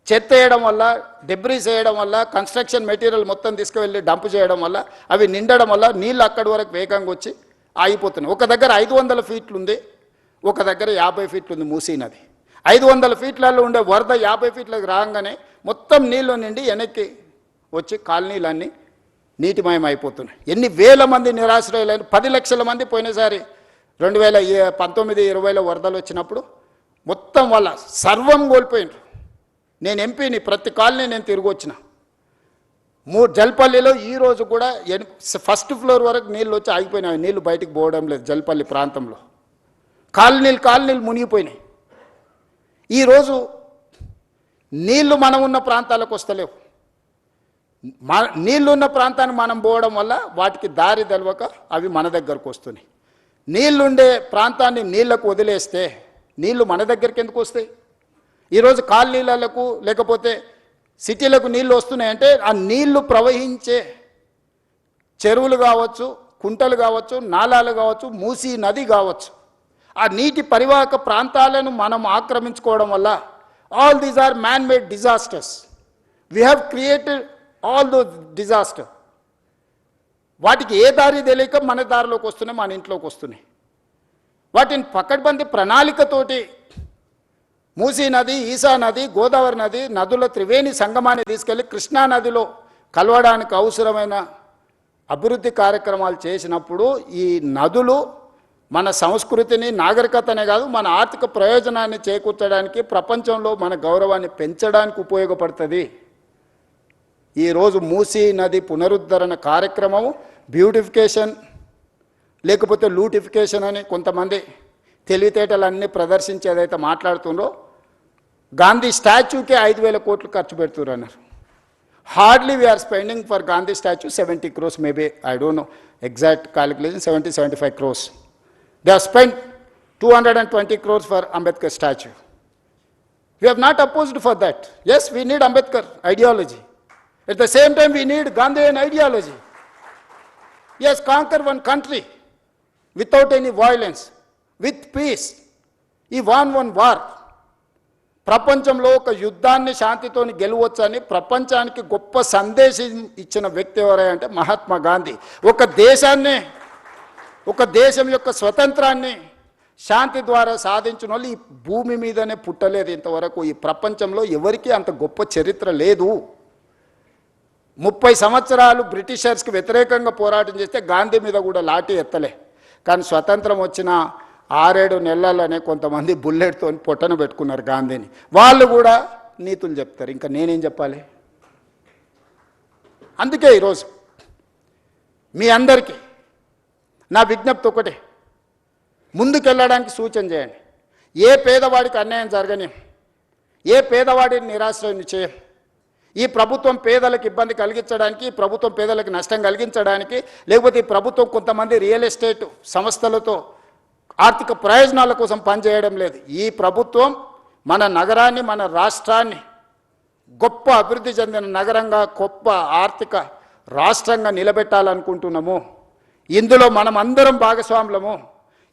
చెత్త వేయడం వల్ల, డెబ్రీస్ వేయడం వల్ల, కన్స్ట్రక్షన్ మెటీరియల్ మొత్తం తీసుకువెళ్ళి డంప్ చేయడం వల్ల, అవి నిండడం వల్ల నీళ్ళు అక్కడి వరకు వేగంగా వచ్చి ఆగిపోతున్నాయి. ఒక దగ్గర 500 ఫీట్లు ఉంది, ఒక దగ్గర 50 ఫీట్లు ఉంది మూసీ నది. 500 ఫీట్లలో ఉండే వరద 50 ఫీట్లకు రాగానే మొత్తం నీళ్ళు నిండి వెనక్కి వచ్చి కాలనీలన్నీ నీటిమయం అయిపోతున్నాయి. ఎన్ని వేల మంది నిరాశ్రయులైన, 10 లక్షల మంది పోయినసారి 2019-20లో వరదలు వచ్చినప్పుడు మొత్తం వాళ్ళ సర్వం కోల్పోయినారు. నేను ఎంపీని, ప్రతి కాలనీ నేను తిరిగి వచ్చిన. జల్పల్లిలో ఈరోజు కూడా ఫస్ట్ ఫ్లోర్ వరకు నీళ్ళు వచ్చి ఆగిపోయినాయి. నీళ్ళు బయటికి పోవడం లేదు. జల్పల్లి ప్రాంతంలో కాలనీలు మునిగిపోయినాయి. ఈరోజు నీళ్లు మనం ఉన్న ప్రాంతాలకు వస్తలేవు. నీళ్లున్న ప్రాంతాన్ని మనం పోవడం వల్ల వాటికి దారి తెలవక అవి మన దగ్గరకు వస్తున్నాయి. నీళ్లుండే ప్రాంతాన్ని నీళ్లకు వదిలేస్తే నీళ్లు మన దగ్గరికి ఎందుకు వస్తాయి? ఈరోజు కాలనీలకు లేకపోతే సిటీలకు నీళ్ళు వస్తున్నాయంటే ఆ నీళ్లు ప్రవహించే చెరువులు కావచ్చు, కుంటలు కావచ్చు, నాలాలు కావచ్చు, మూసీ నది కావచ్చు, ఆ నీటి పరివాహక ప్రాంతాలను మనం ఆక్రమించుకోవడం వల్ల all these are man made disasters. We have created all those disaster. వాటికి ఏ దారి తెలియక మన దారిలోకి వస్తున్నాయి, మన ఇంట్లోకి వస్తున్నాయి. వాటిని పకడ్బందీ ప్రణాళికతోటి మూసీ నది, ఈసా నది, గోదావరి నది నదుల త్రివేణి సంగమాన్ని తీసుకెళ్ళి కృష్ణా నదిలో కలవడానికి అవసరమైన అభివృద్ధి కార్యక్రమాలు చేసినప్పుడు ఈ నదులు మన సంస్కృతిని, నాగరికతనే కాదు, మన ఆర్థిక ప్రయోజనాన్ని చేకూర్చడానికి, ప్రపంచంలో మన గౌరవాన్ని పెంచడానికి ఉపయోగపడుతుంది. ఈరోజు మూసీ నది పునరుద్ధరణ కార్యక్రమము బ్యూటిఫికేషన్ లేకపోతే లూటిఫికేషన్ అని కొంతమంది తెలివితేటలన్నీ ప్రదర్శించి ఏదైతే మాట్లాడుతుందో, గాంధీ స్టాచ్యూకే 5,000 కోట్లు ఖర్చు పెడుతున్నారు అన్నారు. Hardly we are spending for Gandhi statue 70 crores, maybe I don't know exact calculation, 70-75 crores. They have spent 220 crores for Ambedkar statue. We have not opposed for that. Yes, we need Ambedkar ideology. At the same time, we need Gandhian ideology. Yes, conquer one country without any violence, with peace. He won one war. ప్రపంచంలో ఒక యుద్ధాన్ని శాంతితోని గెలవచ్చని ప్రపంచానికి గొప్ప సందేశం ఇచ్చిన వ్యక్తి ఎవరంటే మహాత్మా గాంధీ. ఒక దేశం యొక్క స్వతంత్రాన్ని శాంతి ద్వారా సాధించిన వాళ్ళు ఈ భూమి మీదనే పుట్టలేదు ఇంతవరకు. ఈ ప్రపంచంలో ఎవరికీ అంత గొప్ప చరిత్ర లేదు. 30 సంవత్సరాలు బ్రిటిషర్స్కి వ్యతిరేకంగా పోరాటం చేస్తే గాంధీ మీద కూడా లాఠీ ఎత్తలే. కానీ స్వతంత్రం వచ్చిన 6-7 నెలలనే కొంతమంది బుల్లెట్తో పొట్టన పెట్టుకున్నారు గాంధీని. వాళ్ళు కూడా నీతులు చెప్తారు, ఇంకా నేనేం చెప్పాలి? అందుకే ఈరోజు మీ అందరికీ నా విజ్ఞప్తి ఒకటే, ముందుకెళ్ళడానికి సూచన చేయండి. ఏ పేదవాడికి అన్యాయం జరగని, ఏ పేదవాడిని నిరాశ్రయం చేయం. ఈ ప్రభుత్వం పేదలకు ఇబ్బంది కలిగించడానికి, ఈ ప్రభుత్వం పేదలకు నష్టం కలిగించడానికి, లేకపోతే ఈ ప్రభుత్వం కొంతమంది రియల్ ఎస్టేట్ సంస్థలతో ఆర్థిక ప్రయోజనాల కోసం పనిచేయడం లేదు. ఈ ప్రభుత్వం మన నగరాన్ని, మన రాష్ట్రాన్ని గొప్ప అభివృద్ధి చెందిన నగరంగా, గొప్ప ఆర్థిక రాష్ట్రంగా నిలబెట్టాలనుకుంటున్నాము. ఇందులో మనం అందరం భాగస్వాములము.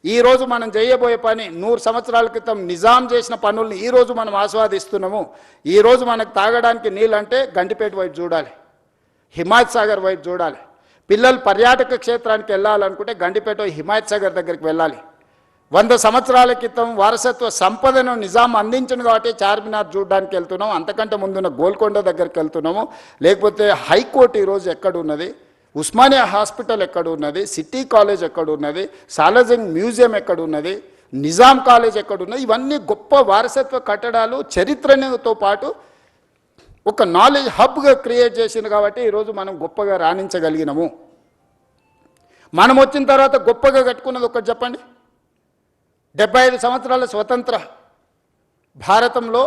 ఈరోజు మనం చేయబోయే పని 100 సంవత్సరాల క్రితం నిజాం చేసిన పనుల్ని ఈరోజు మనం ఆస్వాదిస్తున్నాము. ఈరోజు మనకు తాగడానికి నీళ్ళంటే గండిపేట వైపు చూడాలి, హిమాయత్ సాగర్ వైపు చూడాలి. పిల్లలు పర్యాటక క్షేత్రానికి వెళ్ళాలనుకుంటే గండిపేట హిమాయత్ సాగర్ దగ్గరికి వెళ్ళాలి. 100 సంవత్సరాల క్రితం వారసత్వ సంపదను నిజాం అందించిన కాబట్టి చార్మినార్ చూడడానికి వెళ్తున్నాము. అంతకంటే ముందున్న గోల్కొండ దగ్గరికి వెళ్తున్నాము. లేకపోతే హైకోర్టు ఈరోజు ఎక్కడున్నది, ఉస్మానియా హాస్పిటల్ ఎక్కడున్నది, సిటీ కాలేజ్ ఎక్కడున్నది, సాలార్జంగ్ మ్యూజియం ఎక్కడున్నది, నిజాం కాలేజ్ ఎక్కడున్నది, ఇవన్నీ గొప్ప వారసత్వ కట్టడాలు. చరిత్రతో పాటు ఒక నాలెడ్జ్ హబ్గా క్రియేట్ చేసింది కాబట్టి ఈరోజు మనం గొప్పగా రాణించగలిగినాము. మనం వచ్చిన తర్వాత గొప్పగా కట్టుకున్నది ఒకటి చెప్పండి. 75 సంవత్సరాల స్వతంత్ర భారతంలో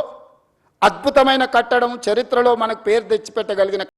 అద్భుతమైన కట్టడం, చరిత్రలో మనకు పేరు తెచ్చిపెట్టగలిగిన